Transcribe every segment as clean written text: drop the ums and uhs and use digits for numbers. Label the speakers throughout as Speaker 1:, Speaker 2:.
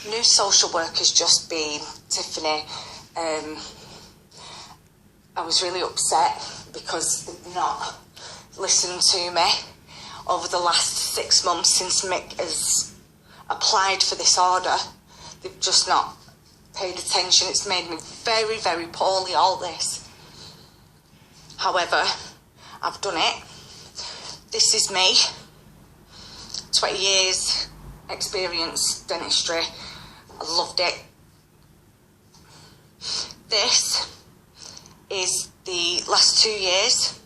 Speaker 1: new social worker's just been, Tiffany. I was really upset because they've not listened to me over the last 6 months since Mick has applied for this order. They've just not paid attention. It's made me very, very poorly, all this. However, I've done it. This is me. 20 years experience dentistry. I loved it. This is the last 2 years.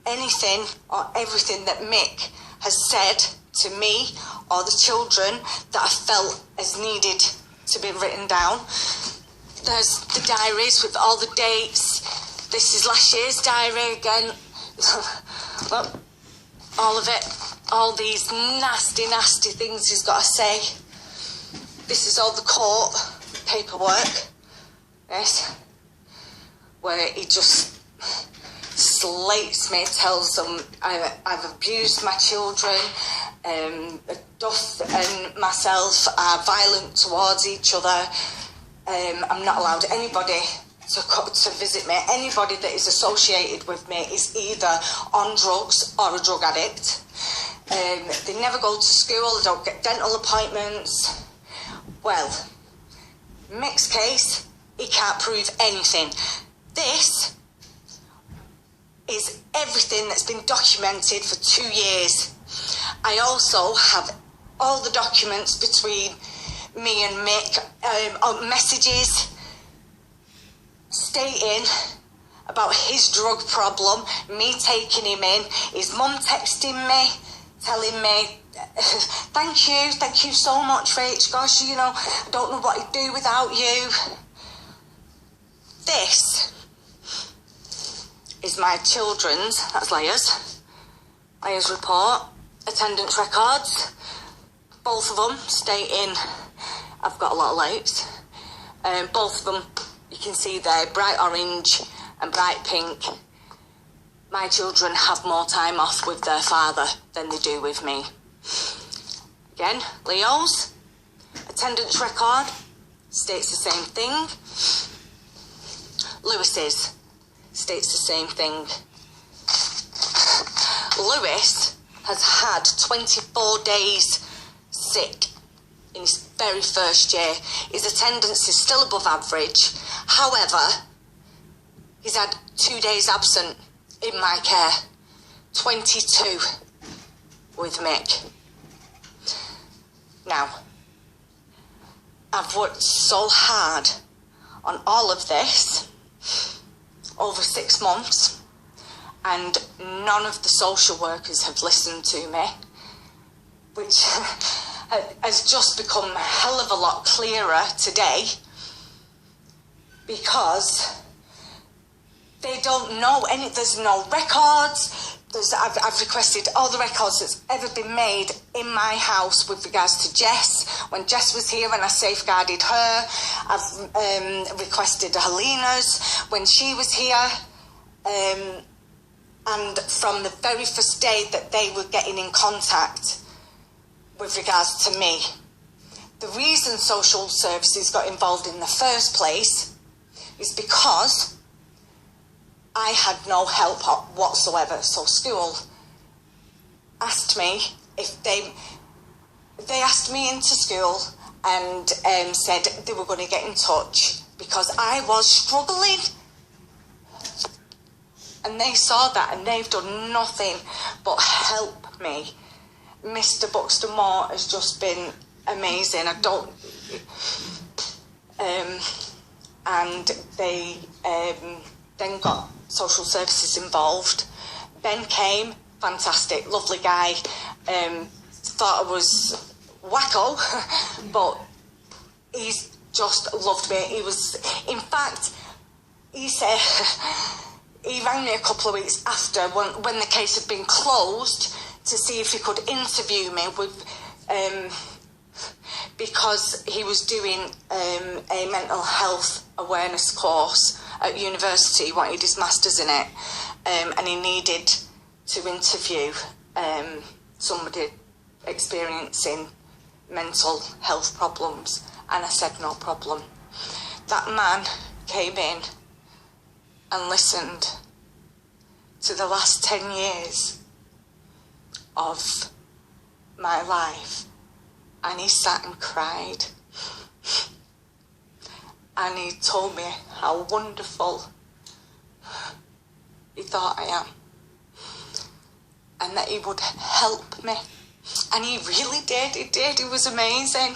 Speaker 1: Anything or everything that Mick has said to me or the children that I felt as needed to be written down. There's the diaries with all the dates. This is last year's diary again. Look, all of it. All these nasty, nasty things he's got to say. This is all the court paperwork. Yes. Where he just slates me, tells them I've abused my children, Duff and myself are violent towards each other. I'm not allowed anybody to visit me. Anybody that is associated with me is either on drugs or a drug addict. They never go to school, they don't get dental appointments. Well, Mick's case, he can't prove anything. This is everything that's been documented for 2 years. I also have all the documents between me and Mick, messages stating about his drug problem, me taking him in, his mum texting me, telling me, thank you so much, Rach, gosh, you know, I don't know what he'd do without you. This is my children's, that's Leia's report, attendance records, both of them stating I've got a lot of lights. Both of them, you can see there, bright orange and bright pink. My children have more time off with their father than they do with me. Again, Leo's attendance record states the same thing. Lewis's states the same thing. Lewis has had 24 days sick in his very first year. His attendance is still above average. However, he's had 2 days absent in my care. 22 with Mick. Now, I've worked so hard on all of this over 6 months, and none of the social workers have listened to me, which has just become a hell of a lot clearer today, because they don't know any, there's no records. I've requested all the records that's ever been made in my house with regards to Jess. When Jess was here and I safeguarded her, I've requested Helena's when she was here. And from the very first day that they were getting in contact with regards to me, the reason social services got involved in the first place is because I had no help whatsoever. So school asked me if they asked me into school and said they were going to get in touch because I was struggling. And they saw that and they've done nothing but help me. Mr. Buxton Moore has just been amazing. And they then got social services involved. Ben came, fantastic, lovely guy. Thought I was wacko, but he's just loved me. He was, in fact, he said, he rang me a couple of weeks after when the case had been closed to see if he could interview me with, because he was doing a mental health awareness course at university. He wanted his master's in it, and he needed to interview somebody experiencing mental health problems, and I said no problem. That man came in and listened to the last 10 years of my life, and he sat and cried, and he told me how wonderful he thought I am, and that he would help me. And he really did, he did, it was amazing.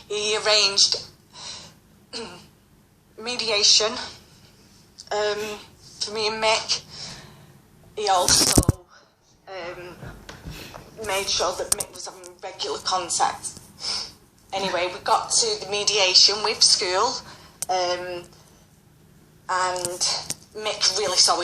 Speaker 1: He arranged mediation for me and Mick. He also made sure that Mick was having regular contact. Anyway, we got to the mediation with school, and Mick really saw his